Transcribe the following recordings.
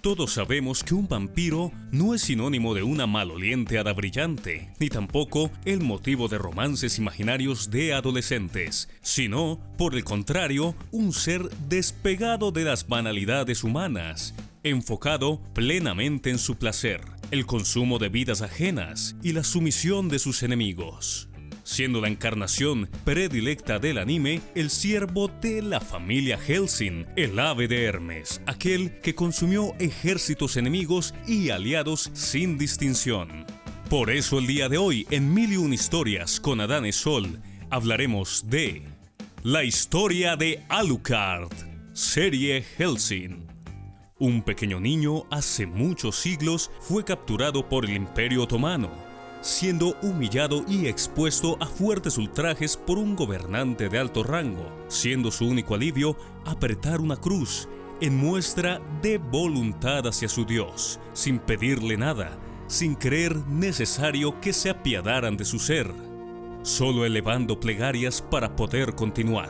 Todos sabemos que un vampiro no es sinónimo de una maloliente hada brillante, ni tampoco el motivo de romances imaginarios de adolescentes, sino, por el contrario, un ser despegado de las banalidades humanas, enfocado plenamente en su placer, el consumo de vidas ajenas y la sumisión de sus enemigos, siendo la encarnación predilecta del anime el siervo de la familia Hellsing, el ave de Hermes, aquel que consumió ejércitos enemigos y aliados sin distinción. Por eso el día de hoy, en 1001 Historias con Adán Sol, hablaremos de la historia de Alucard, serie Hellsing. Un pequeño niño hace muchos siglos fue capturado por el Imperio Otomano, siendo humillado y expuesto a fuertes ultrajes por un gobernante de alto rango, siendo su único alivio apretar una cruz en muestra de voluntad hacia su Dios, sin pedirle nada, sin creer necesario que se apiadaran de su ser, solo elevando plegarias para poder continuar.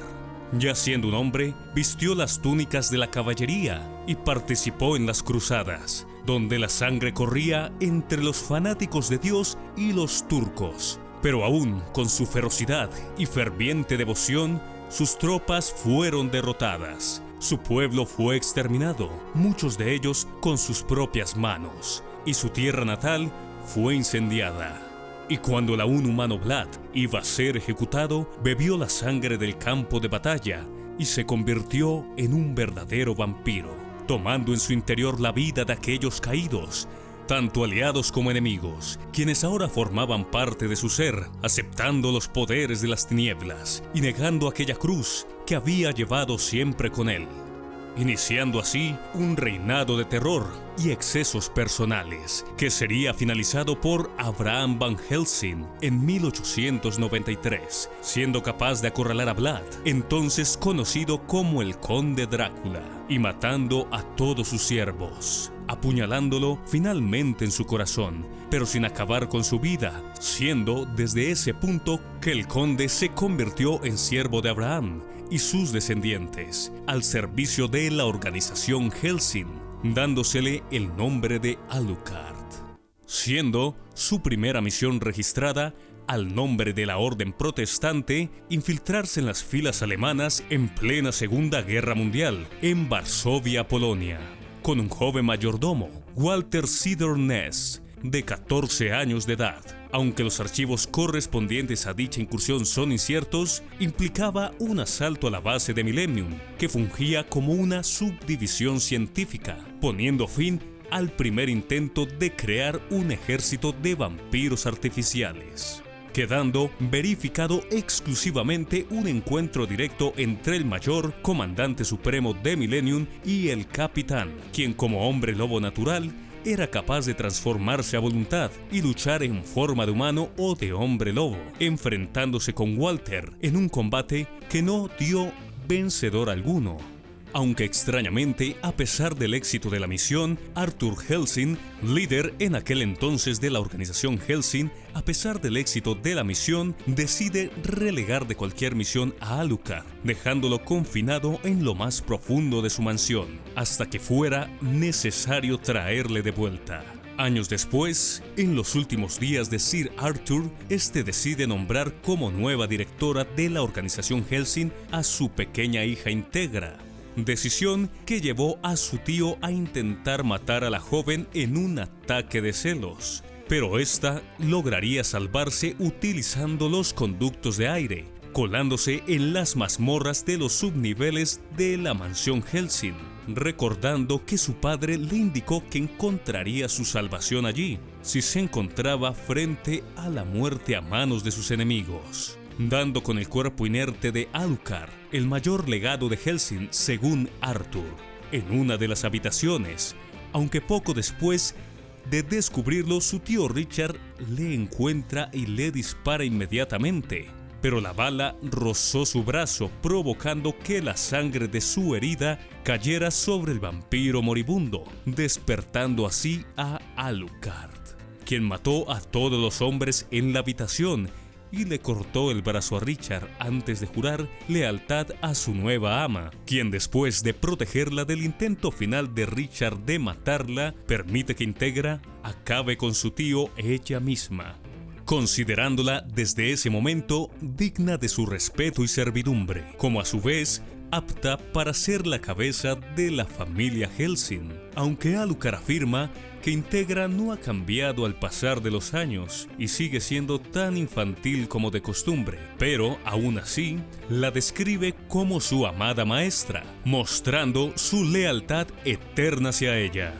Ya siendo un hombre, vistió las túnicas de la caballería y participó en las cruzadas, donde la sangre corría entre los fanáticos de Dios y los turcos. Pero aún con su ferocidad y ferviente devoción, sus tropas fueron derrotadas. Su pueblo fue exterminado, muchos de ellos con sus propias manos, y su tierra natal fue incendiada. Y cuando el aún humano Vlad iba a ser ejecutado, bebió la sangre del campo de batalla y se convirtió en un verdadero vampiro, tomando en su interior la vida de aquellos caídos, tanto aliados como enemigos, quienes ahora formaban parte de su ser, aceptando los poderes de las tinieblas y negando aquella cruz que había llevado siempre con él, iniciando así un reinado de terror y excesos personales, que sería finalizado por Abraham Van Helsing en 1893, siendo capaz de acorralar a Vlad, entonces conocido como el Conde Drácula, y matando a todos sus siervos, apuñalándolo finalmente en su corazón, pero sin acabar con su vida, siendo desde ese punto que el conde se convirtió en siervo de Abraham y sus descendientes, al servicio de la organización Hellsing, dándosele el nombre de Alucard, siendo su primera misión registrada al nombre de la Orden Protestante infiltrarse en las filas alemanas en plena Segunda Guerra Mundial, en Varsovia, Polonia, con un joven mayordomo, Walter Sidorness, de 14 años de edad. Aunque los archivos correspondientes a dicha incursión son inciertos, implicaba un asalto a la base de Millennium, que fungía como una subdivisión científica, poniendo fin al primer intento de crear un ejército de vampiros artificiales, quedando verificado exclusivamente un encuentro directo entre el mayor comandante supremo de Millennium y el capitán, quien como hombre lobo natural era capaz de transformarse a voluntad y luchar en forma de humano o de hombre lobo, enfrentándose con Walter en un combate que no dio vencedor alguno. Aunque extrañamente, a pesar del éxito de la misión, Arthur Hellsing, líder en aquel entonces de la organización Hellsing, a pesar del éxito de la misión, decide relegar de cualquier misión a Alucard, dejándolo confinado en lo más profundo de su mansión, hasta que fuera necesario traerle de vuelta. Años después, en los últimos días de Sir Arthur, este decide nombrar como nueva directora de la organización Hellsing a su pequeña hija Integra, decisión que llevó a su tío a intentar matar a la joven en un ataque de celos, pero esta lograría salvarse utilizando los conductos de aire, colándose en las mazmorras de los subniveles de la mansión Hellsing, recordando que su padre le indicó que encontraría su salvación allí, si se encontraba frente a la muerte a manos de sus enemigos, dando con el cuerpo inerte de Alucard, el mayor legado de Hellsing según Arthur, en una de las habitaciones, aunque poco después de descubrirlo su tío Richard le encuentra y le dispara inmediatamente, pero la bala rozó su brazo provocando que la sangre de su herida cayera sobre el vampiro moribundo, despertando así a Alucard, quien mató a todos los hombres en la habitación y le cortó el brazo a Richard antes de jurar lealtad a su nueva ama, quien después de protegerla del intento final de Richard de matarla, permite que Integra acabe con su tío ella misma, considerándola desde ese momento digna de su respeto y servidumbre, como a su vez apta para ser la cabeza de la familia Hellsing, aunque Alucard afirma que Integra no ha cambiado al pasar de los años y sigue siendo tan infantil como de costumbre, pero aún así la describe como su amada maestra, mostrando su lealtad eterna hacia ella.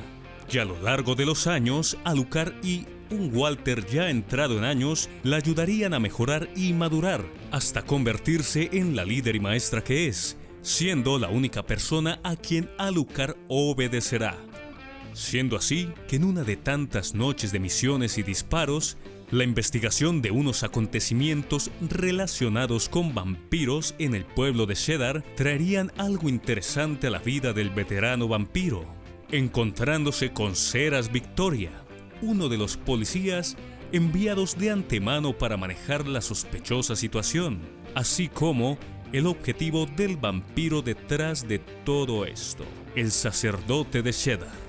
Y a lo largo de los años, Alucard y un Walter ya entrado en años la ayudarían a mejorar y madurar, hasta convertirse en la líder y maestra que es, siendo la única persona a quien Alucard obedecerá. Siendo así que en una de tantas noches de misiones y disparos, la investigación de unos acontecimientos relacionados con vampiros en el pueblo de Cheddar traerían algo interesante a la vida del veterano vampiro, encontrándose con Seras Victoria, uno de los policías enviados de antemano para manejar la sospechosa situación, así como el objetivo del vampiro detrás de todo esto, el sacerdote de Cheddar.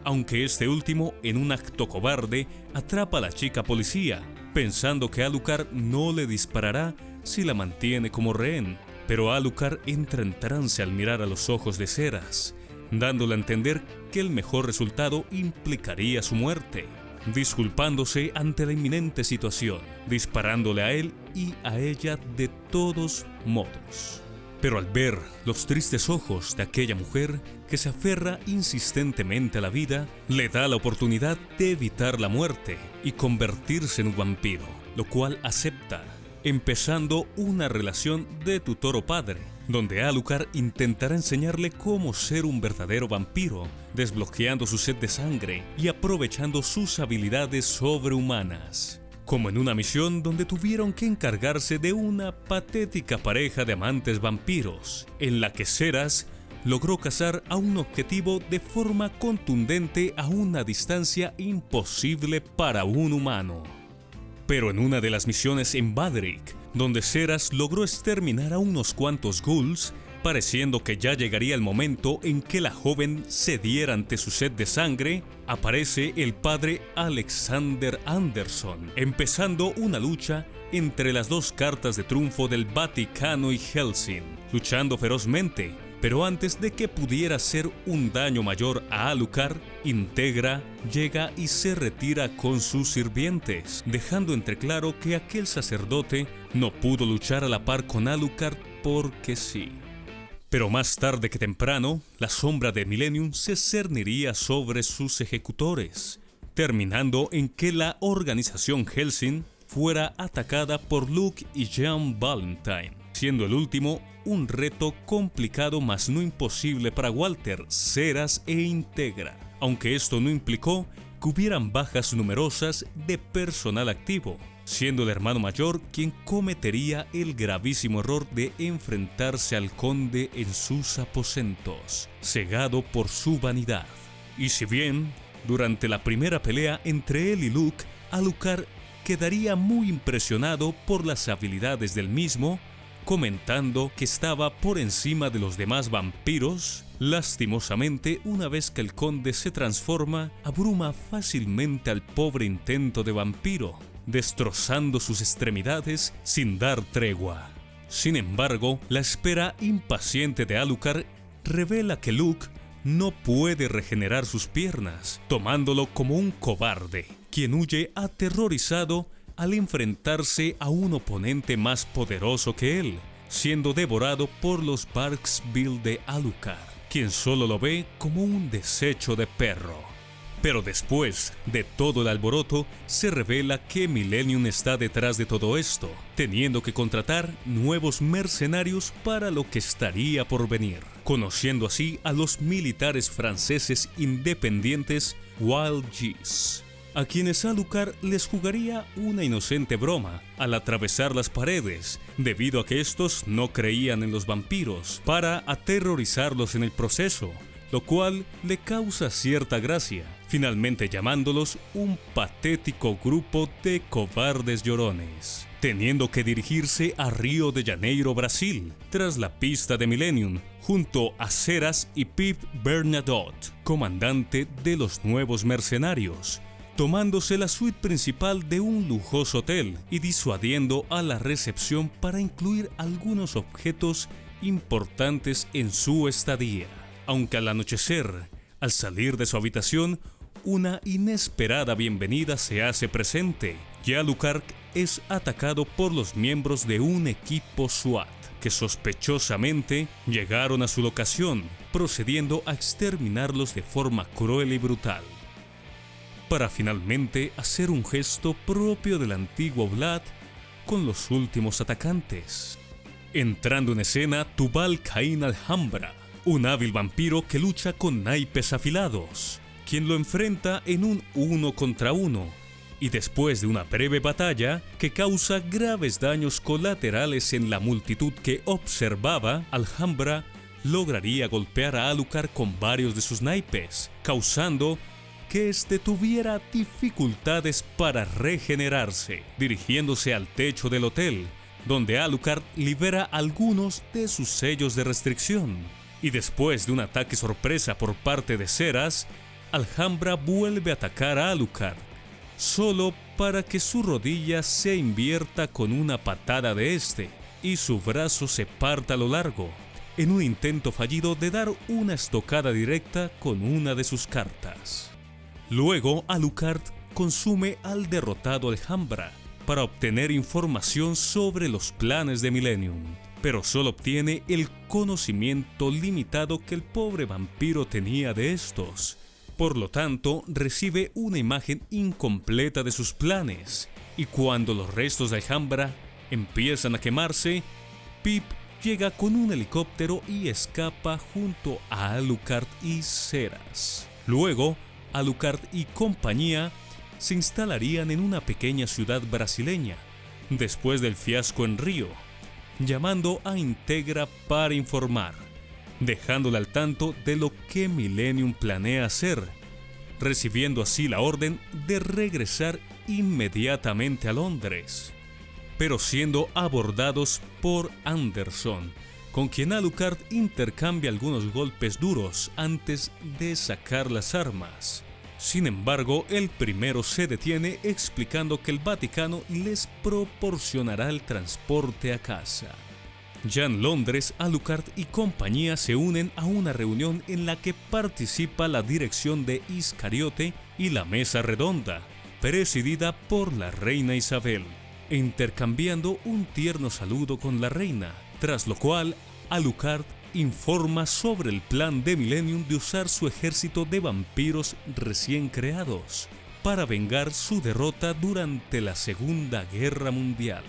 Aunque este último, en un acto cobarde, atrapa a la chica policía, pensando que Alucard no le disparará si la mantiene como rehén, pero Alucard entra en trance al mirar a los ojos de Seras, dándole a entender que el mejor resultado implicaría su muerte, disculpándose ante la inminente situación, disparándole a él y a ella de todos modos. Pero al ver los tristes ojos de aquella mujer que se aferra insistentemente a la vida, le da la oportunidad de evitar la muerte y convertirse en un vampiro, lo cual acepta, empezando una relación de tutor o padre, donde Alucard intentará enseñarle cómo ser un verdadero vampiro, desbloqueando su sed de sangre y aprovechando sus habilidades sobrehumanas. Como en una misión donde tuvieron que encargarse de una patética pareja de amantes vampiros, en la que Seras logró cazar a un objetivo de forma contundente a una distancia imposible para un humano. Pero en una de las misiones en Badrick, donde Seras logró exterminar a unos cuantos ghouls, pareciendo que ya llegaría el momento en que la joven cediera ante su sed de sangre, aparece el padre Alexander Anderson, empezando una lucha entre las dos cartas de triunfo del Vaticano y Hellsing, luchando ferozmente, pero antes de que pudiera hacer un daño mayor a Alucard, Integra llega y se retira con sus sirvientes, dejando entreclaro que aquel sacerdote no pudo luchar a la par con Alucard porque sí. Pero más tarde que temprano, la sombra de Millennium se cerniría sobre sus ejecutores, terminando en que la organización Hellsing fuera atacada por Luke y Jean Valentine, siendo el último un reto complicado mas no imposible para Walter, Seras e Integra, aunque esto no implicó que hubieran bajas numerosas de personal activo, siendo el hermano mayor quien cometería el gravísimo error de enfrentarse al conde en sus aposentos, cegado por su vanidad. Y si bien, durante la primera pelea entre él y Luke, Alucard quedaría muy impresionado por las habilidades del mismo, comentando que estaba por encima de los demás vampiros, lastimosamente, una vez que el conde se transforma, abruma fácilmente al pobre intento de vampiro, destrozando sus extremidades sin dar tregua. Sin embargo, la espera impaciente de Alucard revela que Luke no puede regenerar sus piernas, tomándolo como un cobarde, quien huye aterrorizado al enfrentarse a un oponente más poderoso que él, siendo devorado por los Barksville de Alucard, quien solo lo ve como un desecho de perro. Pero después de todo el alboroto, se revela que Millennium está detrás de todo esto, teniendo que contratar nuevos mercenarios para lo que estaría por venir, conociendo así a los militares franceses independientes Wild Geese, a quienes Alucard les jugaría una inocente broma al atravesar las paredes, debido a que estos no creían en los vampiros, para aterrorizarlos en el proceso, lo cual le causa cierta gracia, finalmente llamándolos un patético grupo de cobardes llorones, teniendo que dirigirse a Río de Janeiro, Brasil, tras la pista de Millennium, junto a Ceras y Pip Bernadotte, comandante de los nuevos mercenarios, tomándose la suite principal de un lujoso hotel y disuadiendo a la recepción para incluir algunos objetos importantes en su estadía. Aunque al anochecer, al salir de su habitación, una inesperada bienvenida se hace presente y Alucard es atacado por los miembros de un equipo SWAT que sospechosamente llegaron a su locación, procediendo a exterminarlos de forma cruel y brutal, para finalmente hacer un gesto propio del antiguo Vlad con los últimos atacantes. Entrando en escena Tubal Caín Alhambra, un hábil vampiro que lucha con naipes afilados, quien lo enfrenta en un 1 contra 1, y después de una breve batalla que causa graves daños colaterales en la multitud que observaba, Alhambra lograría golpear a Alucard con varios de sus naipes, causando que éste tuviera dificultades para regenerarse, dirigiéndose al techo del hotel, donde Alucard libera algunos de sus sellos de restricción. Y después de un ataque sorpresa por parte de Ceras, Alhambra vuelve a atacar a Alucard, solo para que su rodilla se invierta con una patada de este y su brazo se parta a lo largo, en un intento fallido de dar una estocada directa con una de sus cartas. Luego, Alucard consume al derrotado Alhambra para obtener información sobre los planes de Millennium, pero solo obtiene el conocimiento limitado que el pobre vampiro tenía de estos. Por lo tanto, recibe una imagen incompleta de sus planes, y cuando los restos de Alhambra empiezan a quemarse, Pip llega con un helicóptero y escapa junto a Alucard y Ceras. Luego, Alucard y compañía se instalarían en una pequeña ciudad brasileña, después del fiasco en Río, llamando a Integra para informar, dejándole al tanto de lo que Millennium planea hacer, recibiendo así la orden de regresar inmediatamente a Londres, pero siendo abordados por Anderson, con quien Alucard intercambia algunos golpes duros antes de sacar las armas. Sin embargo, el primero se detiene explicando que el Vaticano les proporcionará el transporte a casa. Ya en Londres, Alucard y compañía se unen a una reunión en la que participa la dirección de Iscariote y la mesa redonda, presidida por la reina Isabel, intercambiando un tierno saludo con la reina, tras lo cual Alucard informa sobre el plan de Millennium de usar su ejército de vampiros recién creados para vengar su derrota durante la Segunda Guerra Mundial,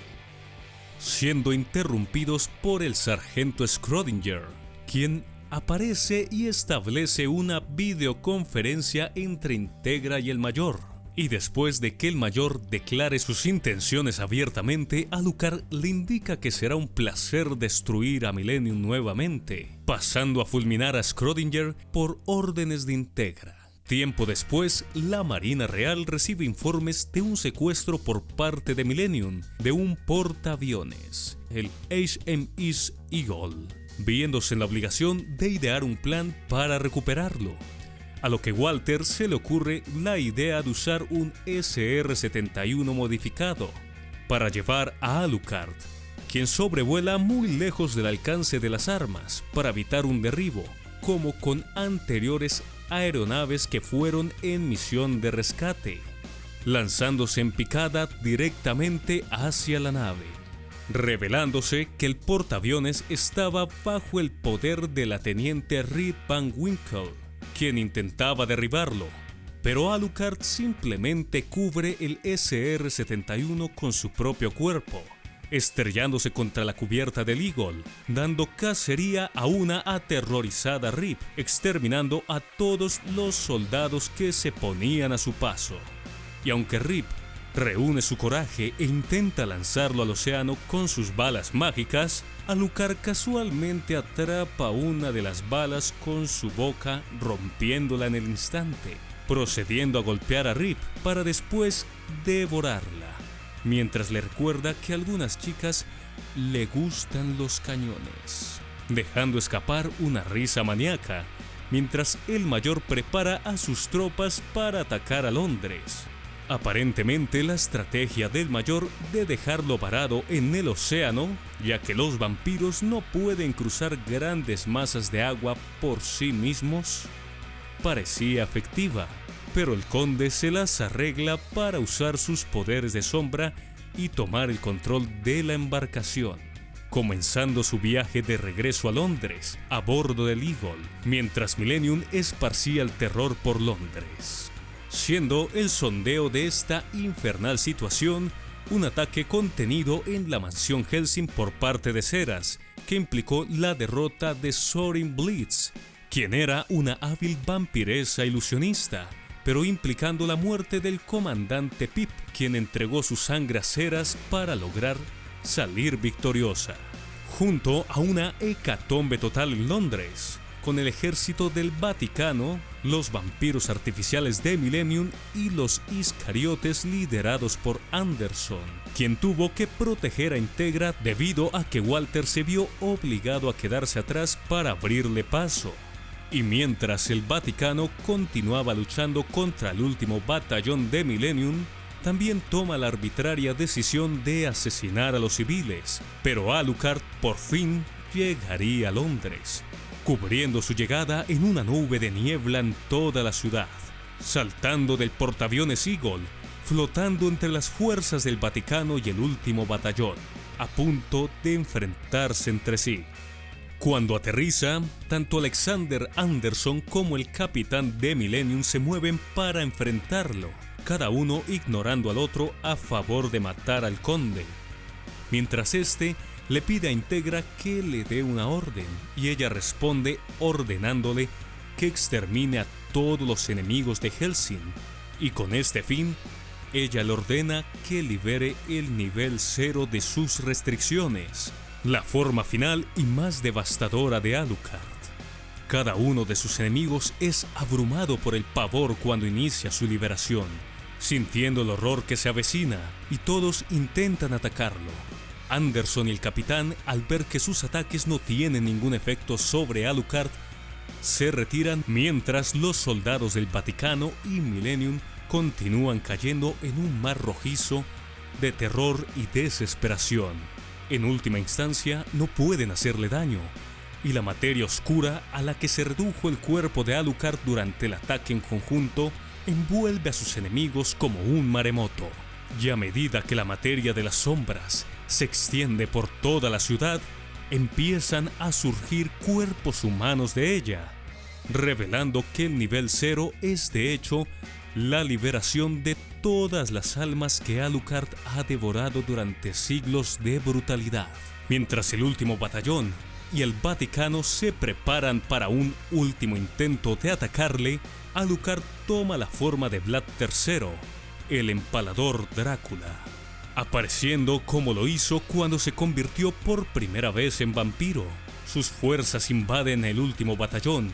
siendo interrumpidos por el sargento Schrödinger, quien aparece y establece una videoconferencia entre Integra y el mayor. Y después de que el mayor declare sus intenciones abiertamente, Alucard le indica que será un placer destruir a Millennium nuevamente, pasando a fulminar a Schrödinger por órdenes de Integra. Tiempo después, la Marina Real recibe informes de un secuestro por parte de Millennium de un portaaviones, el HMS Eagle, viéndose en la obligación de idear un plan para recuperarlo. A lo que Walter se le ocurre la idea de usar un SR-71 modificado para llevar a Alucard, quien sobrevuela muy lejos del alcance de las armas para evitar un derribo, como con anteriores aeronaves que fueron en misión de rescate, lanzándose en picada directamente hacia la nave, revelándose que el portaaviones estaba bajo el poder de la teniente Rip Van Winkle, quien intentaba derribarlo, pero Alucard simplemente cubre el SR-71 con su propio cuerpo, estrellándose contra la cubierta del Eagle, dando cacería a una aterrorizada Rip, exterminando a todos los soldados que se ponían a su paso. Y aunque Rip reúne su coraje e intenta lanzarlo al océano con sus balas mágicas, Alucard casualmente atrapa una de las balas con su boca, rompiéndola en el instante, procediendo a golpear a Rip para después devorarla, mientras le recuerda que a algunas chicas le gustan los cañones, dejando escapar una risa maníaca, mientras el mayor prepara a sus tropas para atacar a Londres. Aparentemente la estrategia del mayor de dejarlo varado en el océano, ya que los vampiros no pueden cruzar grandes masas de agua por sí mismos, parecía efectiva, pero el conde se las arregla para usar sus poderes de sombra y tomar el control de la embarcación, comenzando su viaje de regreso a Londres a bordo del Eagle, mientras Millennium esparcía el terror por Londres, siendo el sondeo de esta infernal situación un ataque contenido en la mansión Hellsing por parte de Ceras, que implicó la derrota de Sorin Blitz, quien era una hábil vampiresa ilusionista, pero implicando la muerte del comandante Pip, quien entregó su sangre a Ceras para lograr salir victoriosa, junto a una hecatombe total en Londres, con el ejército del Vaticano, los vampiros artificiales de Millennium y los Iscariotes liderados por Anderson, quien tuvo que proteger a Integra debido a que Walter se vio obligado a quedarse atrás para abrirle paso. Y mientras el Vaticano continuaba luchando contra el último batallón de Millennium, también toma la arbitraria decisión de asesinar a los civiles, pero Alucard por fin llegaría a Londres, cubriendo su llegada en una nube de niebla en toda la ciudad, saltando del portaaviones Eagle, flotando entre las fuerzas del Vaticano y el último batallón, a punto de enfrentarse entre sí. Cuando aterriza, tanto Alexander Anderson como el capitán de Millennium se mueven para enfrentarlo, cada uno ignorando al otro a favor de matar al conde, mientras este le pide a Integra que le dé una orden, y ella responde ordenándole que extermine a todos los enemigos de Hellsing, y con este fin, ella le ordena que libere el nivel 0 de sus restricciones, la forma final y más devastadora de Alucard. Cada uno de sus enemigos es abrumado por el pavor cuando inicia su liberación, sintiendo el horror que se avecina, y todos intentan atacarlo. Anderson y el capitán, al ver que sus ataques no tienen ningún efecto sobre Alucard, se retiran mientras los soldados del Vaticano y Millennium continúan cayendo en un mar rojizo de terror y desesperación. En última instancia, no pueden hacerle daño, y la materia oscura a la que se redujo el cuerpo de Alucard durante el ataque en conjunto envuelve a sus enemigos como un maremoto, y a medida que la materia de las sombras se extiende por toda la ciudad, empiezan a surgir cuerpos humanos de ella, revelando que el nivel 0 es de hecho la liberación de todas las almas que Alucard ha devorado durante siglos de brutalidad. Mientras el último batallón y el Vaticano se preparan para un último intento de atacarle, Alucard toma la forma de Vlad III, el empalador Drácula, apareciendo como lo hizo cuando se convirtió por primera vez en vampiro. Sus fuerzas invaden el último batallón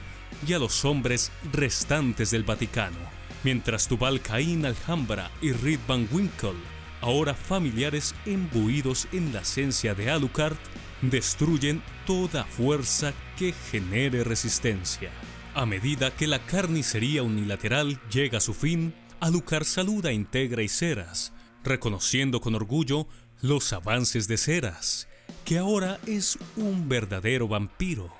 y a los hombres restantes del Vaticano, mientras Tubal Caín Alhambra y Reed Van Winkle, ahora familiares imbuidos en la esencia de Alucard, destruyen toda fuerza que genere resistencia. A medida que la carnicería unilateral llega a su fin, Alucard saluda a Integra y Ceras, reconociendo con orgullo los avances de Ceras, que ahora es un verdadero vampiro.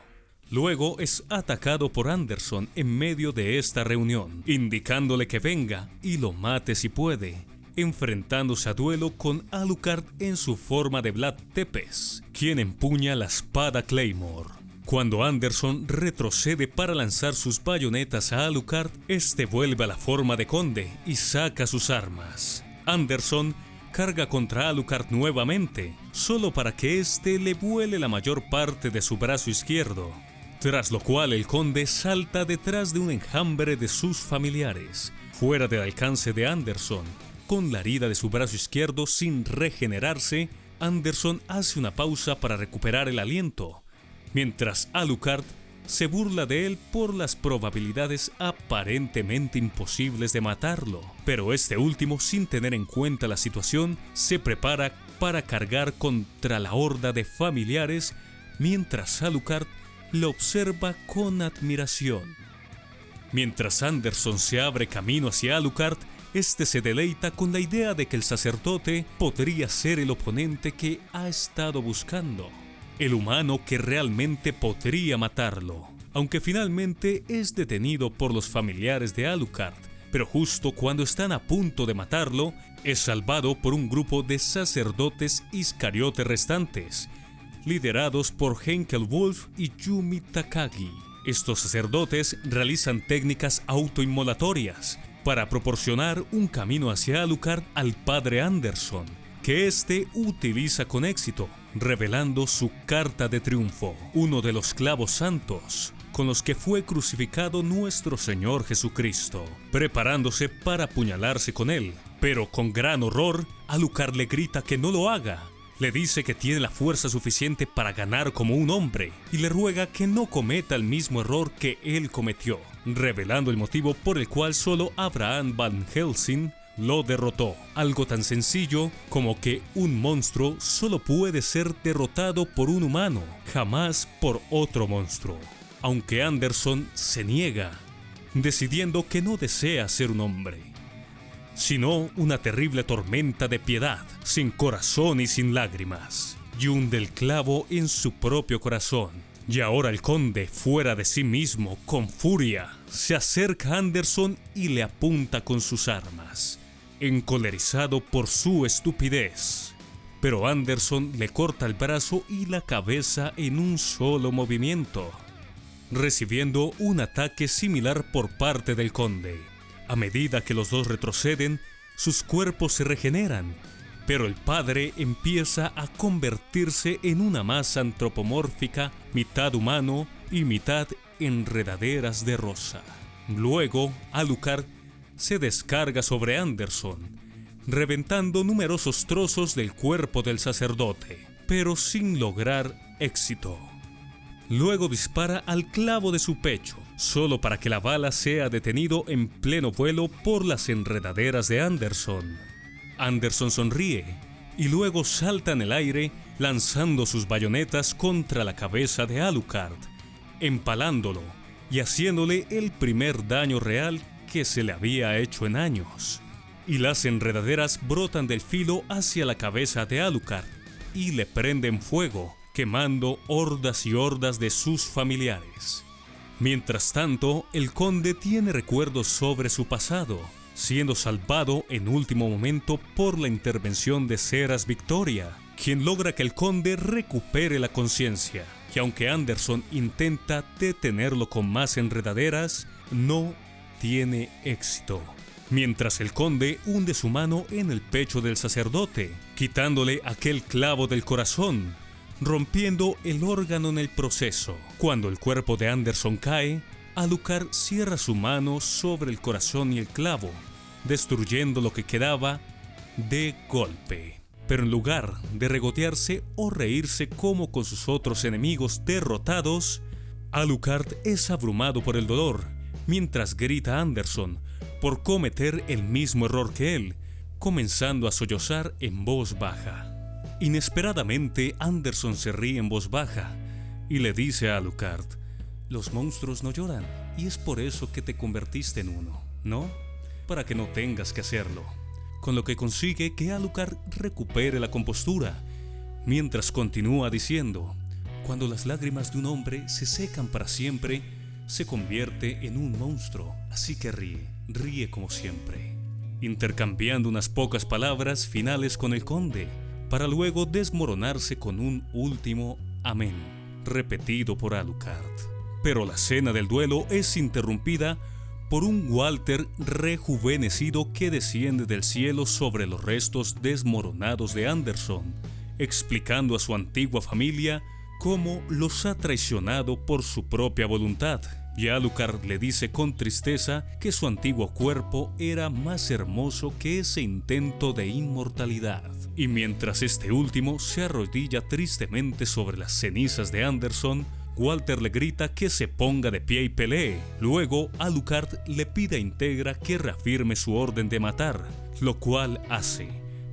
Luego es atacado por Anderson en medio de esta reunión, indicándole que venga y lo mate si puede, enfrentándose a duelo con Alucard en su forma de Vlad Tepes, quien empuña la espada Claymore. Cuando Anderson retrocede para lanzar sus bayonetas a Alucard, este vuelve a la forma de conde y saca sus armas. Anderson carga contra Alucard nuevamente, solo para que este le vuele la mayor parte de su brazo izquierdo, tras lo cual el conde salta detrás de un enjambre de sus familiares, fuera del alcance de Anderson, con la herida de su brazo izquierdo sin regenerarse, Anderson hace una pausa para recuperar el aliento, mientras Alucard se burla de él por las probabilidades aparentemente imposibles de matarlo. Pero este último, sin tener en cuenta la situación, se prepara para cargar contra la horda de familiares, mientras Alucard lo observa con admiración. Mientras Anderson se abre camino hacia Alucard, este se deleita con la idea de que el sacerdote podría ser el oponente que ha estado buscando, el humano que realmente podría matarlo, aunque finalmente es detenido por los familiares de Alucard. Pero justo cuando están a punto de matarlo, es salvado por un grupo de sacerdotes iscariotes restantes, liderados por Henkel Wolf y Yumi Takagi. Estos sacerdotes realizan técnicas autoinmolatorias para proporcionar un camino hacia Alucard al padre Anderson, que éste utiliza con éxito, revelando su carta de triunfo, uno de los clavos santos con los que fue crucificado nuestro Señor Jesucristo, preparándose para apuñalarse con él. Pero con gran horror, Alucard le grita que no lo haga. Le dice que tiene la fuerza suficiente para ganar como un hombre y le ruega que no cometa el mismo error que él cometió, revelando el motivo por el cual solo Abraham Van Helsing lo derrotó. Algo tan sencillo como que un monstruo solo puede ser derrotado por un humano, jamás por otro monstruo. Aunque Anderson se niega, decidiendo que no desea ser un hombre, sino una terrible tormenta de piedad, sin corazón y sin lágrimas, y hunde el clavo en su propio corazón. Y ahora el conde, fuera de sí mismo, con furia, se acerca a Anderson y le apunta con sus armas, encolerizado por su estupidez. Pero Anderson le corta el brazo y la cabeza en un solo movimiento, recibiendo un ataque similar por parte del conde. A medida que los dos retroceden, sus cuerpos se regeneran, pero el padre empieza a convertirse en una masa antropomórfica, mitad humano y mitad enredaderas de rosa. Luego, Alucard se descarga sobre Anderson, reventando numerosos trozos del cuerpo del sacerdote, pero sin lograr éxito. Luego dispara al clavo de su pecho, solo para que la bala sea detenido en pleno vuelo por las enredaderas de Anderson. Anderson sonríe y luego salta en el aire, lanzando sus bayonetas contra la cabeza de Alucard, empalándolo y haciéndole el primer daño real que se le había hecho en años. Y las enredaderas brotan del filo hacia la cabeza de Alucard y le prenden fuego, quemando hordas y hordas de sus familiares. Mientras tanto, el conde tiene recuerdos sobre su pasado, siendo salvado en último momento por la intervención de Seras Victoria, quien logra que el conde recupere la conciencia. Y aunque Anderson intenta detenerlo con más enredaderas, no tiene éxito. Mientras el conde hunde su mano en el pecho del sacerdote, quitándole aquel clavo del corazón, rompiendo el órgano en el proceso. Cuando el cuerpo de Anderson cae, Alucard cierra su mano sobre el corazón y el clavo, destruyendo lo que quedaba de golpe. Pero en lugar de regotearse o reírse como con sus otros enemigos derrotados, Alucard es abrumado por el dolor, mientras grita a Anderson por cometer el mismo error que él, comenzando a sollozar en voz baja. Inesperadamente, Anderson se ríe en voz baja y le dice a Alucard: «Los monstruos no lloran, y es por eso que te convertiste en uno, ¿no? Para que no tengas que hacerlo». Con lo que consigue que Alucard recupere la compostura, mientras continúa diciendo: «Cuando las lágrimas de un hombre se secan para siempre, se convierte en un monstruo, así que ríe como siempre», intercambiando unas pocas palabras finales con el conde, para luego desmoronarse con un último amén, repetido por Alucard. Pero la escena del duelo es interrumpida por un Walter rejuvenecido que desciende del cielo sobre los restos desmoronados de Anderson, explicando a su antigua familia cómo los ha traicionado por su propia voluntad. Y Alucard le dice con tristeza que su antiguo cuerpo era más hermoso que ese intento de inmortalidad. Y mientras este último se arrodilla tristemente sobre las cenizas de Anderson, Walter le grita que se ponga de pie y pelee. Luego, Alucard le pide a Integra que reafirme su orden de matar, lo cual hace,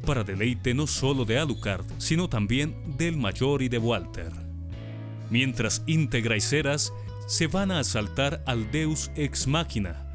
para deleite no solo de Alucard, sino también del Mayor y de Walter. Mientras Integra y Ceras se van a asaltar al Deus Ex Machina,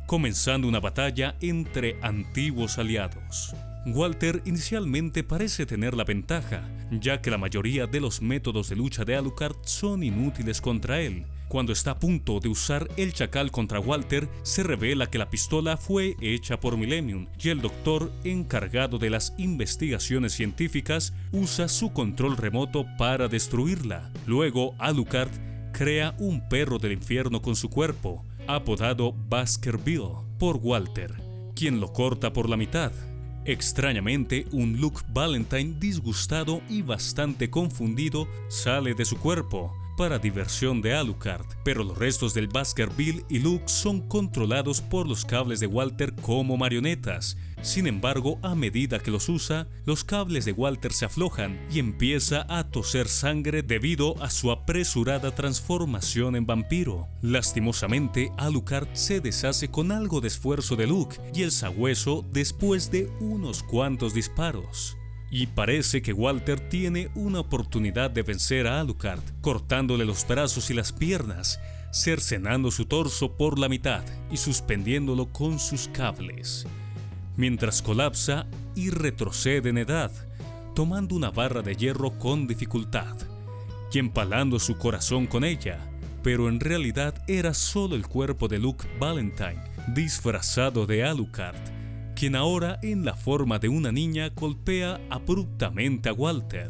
comenzando una batalla entre antiguos aliados. Walter inicialmente parece tener la ventaja, ya que la mayoría de los métodos de lucha de Alucard son inútiles contra él. Cuando está a punto de usar el chacal contra Walter, se revela que la pistola fue hecha por Millennium y el doctor, encargado de las investigaciones científicas, usa su control remoto para destruirla. Luego, Alucard crea un perro del infierno con su cuerpo, apodado Baskerville, por Walter, quien lo corta por la mitad. Extrañamente, un Luke Valentine disgustado y bastante confundido sale de su cuerpo, para diversión de Alucard, pero los restos del Baskerville y Luke son controlados por los cables de Walter como marionetas. Sin embargo, a medida que los usa, los cables de Walter se aflojan y empieza a toser sangre debido a su apresurada transformación en vampiro. Lastimosamente, Alucard se deshace con algo de esfuerzo de Luke y el sabueso después de unos cuantos disparos. Y parece que Walter tiene una oportunidad de vencer a Alucard, cortándole los brazos y las piernas, cercenando su torso por la mitad y suspendiéndolo con sus cables, mientras colapsa y retrocede en edad, tomando una barra de hierro con dificultad y empalando su corazón con ella, pero en realidad era solo el cuerpo de Luke Valentine, disfrazado de Alucard, quien ahora en la forma de una niña golpea abruptamente a Walter,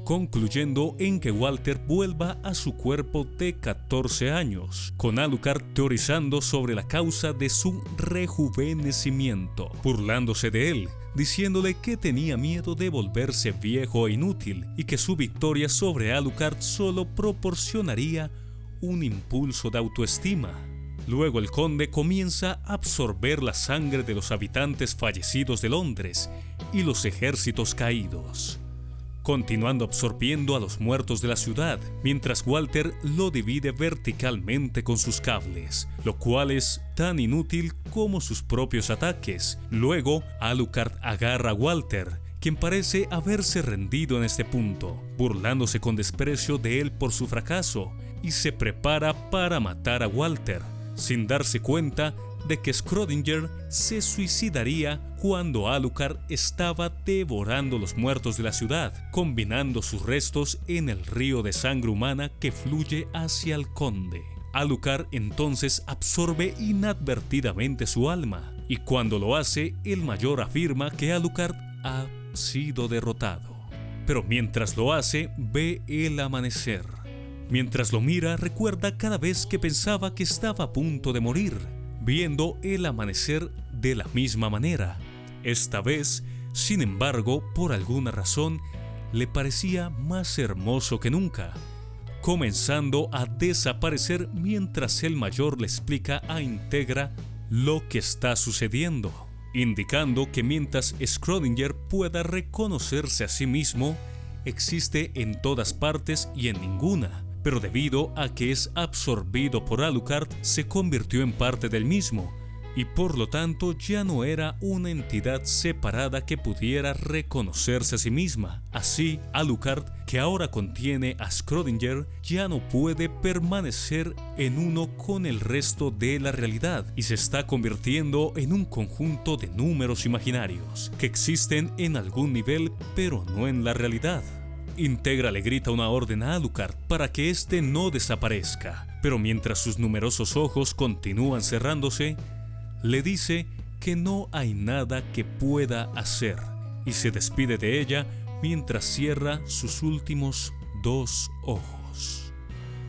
concluyendo en que Walter vuelva a su cuerpo de 14 años, con Alucard teorizando sobre la causa de su rejuvenecimiento, burlándose de él, diciéndole que tenía miedo de volverse viejo e inútil y que su victoria sobre Alucard solo proporcionaría un impulso de autoestima. Luego el conde comienza a absorber la sangre de los habitantes fallecidos de Londres y los ejércitos caídos, continuando absorbiendo a los muertos de la ciudad, mientras Walter lo divide verticalmente con sus cables, lo cual es tan inútil como sus propios ataques. Luego, Alucard agarra a Walter, quien parece haberse rendido en este punto, burlándose con desprecio de él por su fracaso, y se prepara para matar a Walter, sin darse cuenta de que Schrödinger se suicidaría cuando Alucard estaba devorando los muertos de la ciudad, combinando sus restos en el río de sangre humana que fluye hacia el conde. Alucard entonces absorbe inadvertidamente su alma, y cuando lo hace, el mayor afirma que Alucard ha sido derrotado. Pero mientras lo hace, ve el amanecer. Mientras lo mira, recuerda cada vez que pensaba que estaba a punto de morir, viendo el amanecer de la misma manera. Esta vez, sin embargo, por alguna razón, le parecía más hermoso que nunca, comenzando a desaparecer mientras el mayor le explica a Integra lo que está sucediendo, indicando que mientras Schrödinger pueda reconocerse a sí mismo, existe en todas partes y en ninguna, pero debido a que es absorbido por Alucard, se convirtió en parte del mismo, y por lo tanto ya no era una entidad separada que pudiera reconocerse a sí misma. Así, Alucard, que ahora contiene a Schrödinger, ya no puede permanecer en uno con el resto de la realidad y se está convirtiendo en un conjunto de números imaginarios que existen en algún nivel pero no en la realidad. Integra le grita una orden a Alucard para que éste no desaparezca, pero mientras sus numerosos ojos continúan cerrándose, le dice que no hay nada que pueda hacer y se despide de ella mientras cierra sus últimos 2 ojos,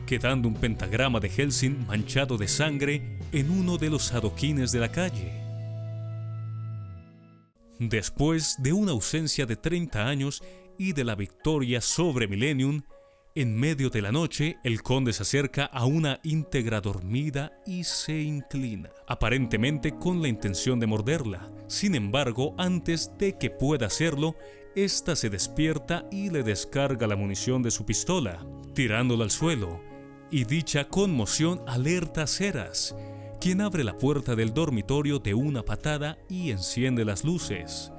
quedando un pentagrama de Hellsing manchado de sangre en uno de los adoquines de la calle. Después de una ausencia de 30 años y de la victoria sobre Millennium, en medio de la noche, el conde se acerca a una Integra dormida y se inclina, aparentemente con la intención de morderla. Sin embargo, antes de que pueda hacerlo, esta se despierta y le descarga la munición de su pistola, tirándola al suelo, y dicha conmoción alerta a Seras, quien abre la puerta del dormitorio de una patada y enciende las luces.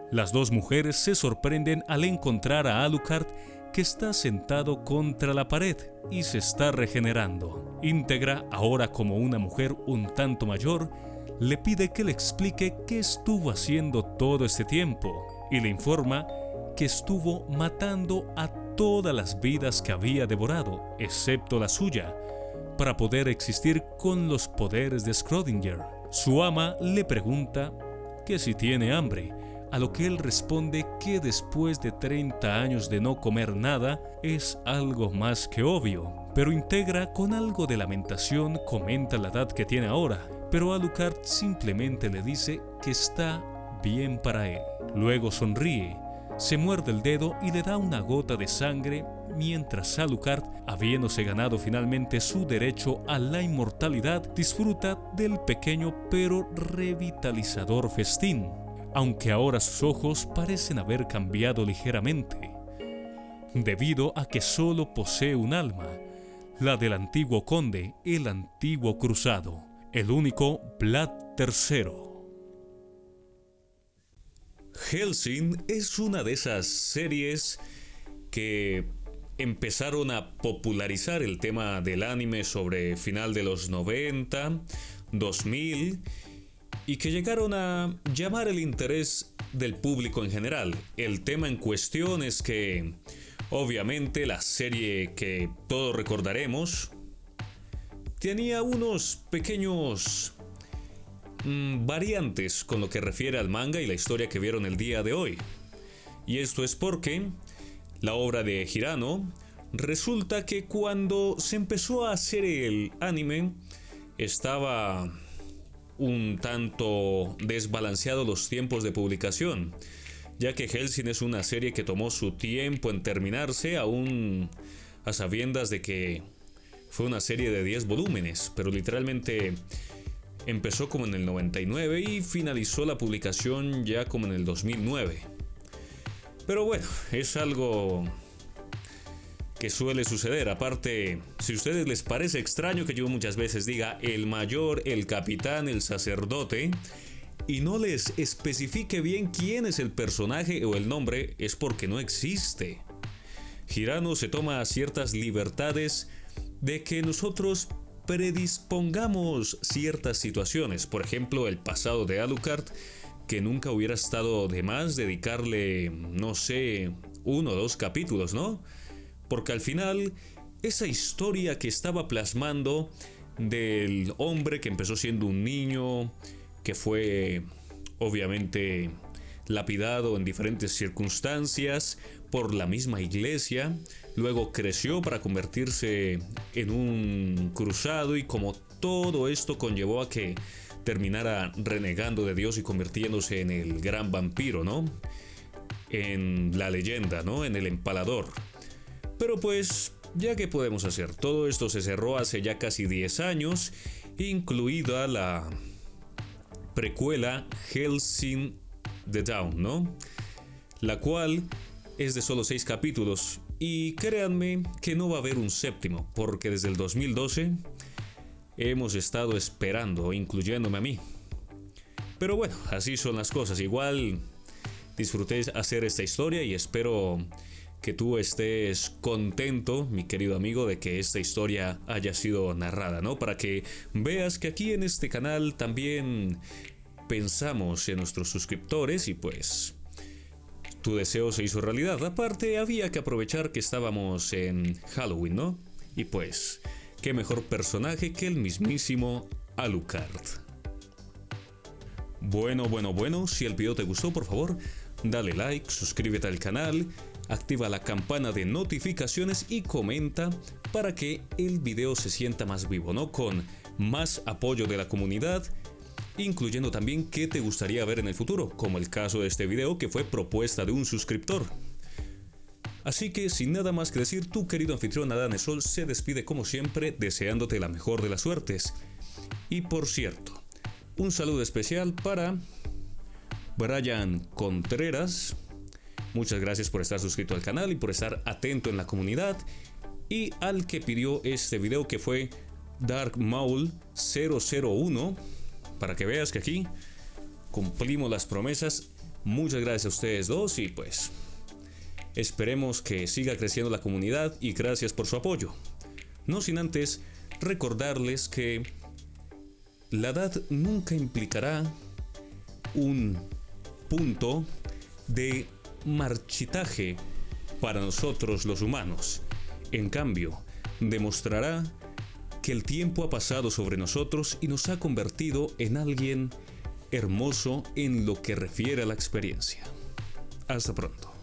Las dos mujeres se sorprenden al encontrar a Alucard, que está sentado contra la pared y se está regenerando. Íntegra, ahora como una mujer un tanto mayor, le pide que le explique qué estuvo haciendo todo este tiempo y le informa que estuvo matando a todas las vidas que había devorado, excepto la suya, para poder existir con los poderes de Schrödinger. Su ama le pregunta que si tiene hambre, a lo que él responde que después de 30 años de no comer nada es algo más que obvio. Pero Íntegra, con algo de lamentación, comenta la edad que tiene ahora, pero Alucard simplemente le dice que está bien para él. Luego sonríe, se muerde el dedo y le da una gota de sangre, mientras Alucard, habiéndose ganado finalmente su derecho a la inmortalidad, disfruta del pequeño pero revitalizador festín, aunque ahora sus ojos parecen haber cambiado ligeramente, debido a que solo posee un alma, la del antiguo conde, el antiguo cruzado, el único Vlad III. Hellsing es una de esas series que empezaron a popularizar el tema del anime sobre final de los 90, 2000, y que llegaron a llamar el interés del público en general. El tema en cuestión es que, obviamente, la serie que todos recordaremos tenía unos pequeños variantes con lo que refiere al manga y la historia que vieron el día de hoy. Y esto es porque la obra de Hirano, resulta que cuando se empezó a hacer el anime estaba un tanto desbalanceado los tiempos de publicación, ya que Hellsing es una serie que tomó su tiempo en terminarse, aún a sabiendas de que fue una serie de 10 volúmenes, pero literalmente empezó como en el 99 y finalizó la publicación ya como en el 2009. Pero bueno, es algo que suele suceder. Aparte, si a ustedes les parece extraño que yo muchas veces diga el mayor, el capitán, el sacerdote, y no les especifique bien quién es el personaje o el nombre, es porque no existe. Hirano se toma ciertas libertades de que nosotros predispongamos ciertas situaciones. Por ejemplo, el pasado de Alucard, que nunca hubiera estado de más dedicarle, no sé, 1 o 2 capítulos, ¿no? Porque al final, esa historia que estaba plasmando del hombre que empezó siendo un niño, que fue obviamente lapidado en diferentes circunstancias por la misma iglesia, luego creció para convertirse en un cruzado, y como todo esto conllevó a que terminara renegando de Dios y convirtiéndose en el gran vampiro, ¿no? En la leyenda, ¿no? En el empalador. Pero pues, ¿ya qué podemos hacer? Todo esto se cerró hace ya casi 10 años, incluida la precuela Hellsing The Dawn, ¿no? La cual es de solo 6 capítulos, y créanme que no va a haber un séptimo, porque desde el 2012 hemos estado esperando, incluyéndome a mí. Pero bueno, así son las cosas. Igual disfruté hacer esta historia y espero que tú estés contento, mi querido amigo, de que esta historia haya sido narrada, ¿no? Para que veas que aquí en este canal también pensamos en nuestros suscriptores y pues tu deseo se hizo realidad. Aparte, había que aprovechar que estábamos en Halloween, ¿no? Y pues, qué mejor personaje que el mismísimo Alucard. Bueno, si el video te gustó, por favor, dale like, suscríbete al canal, activa la campana de notificaciones y comenta para que el video se sienta más vivo, ¿no? Con más apoyo de la comunidad, incluyendo también qué te gustaría ver en el futuro, como el caso de este video que fue propuesta de un suscriptor. Así que sin nada más que decir, tu querido anfitrión Adán Sol se despide como siempre, deseándote la mejor de las suertes. Y por cierto, un saludo especial para Brian Contreras. Muchas gracias por estar suscrito al canal y por estar atento en la comunidad. Y al que pidió este video, que fue Dark Maul 001, para que veas que aquí cumplimos las promesas. Muchas gracias a ustedes dos y pues esperemos que siga creciendo la comunidad y gracias por su apoyo. No sin antes recordarles que la edad nunca implicará un punto de marchitaje para nosotros los humanos. En cambio, demostrará que el tiempo ha pasado sobre nosotros y nos ha convertido en alguien hermoso en lo que refiere a la experiencia. Hasta pronto.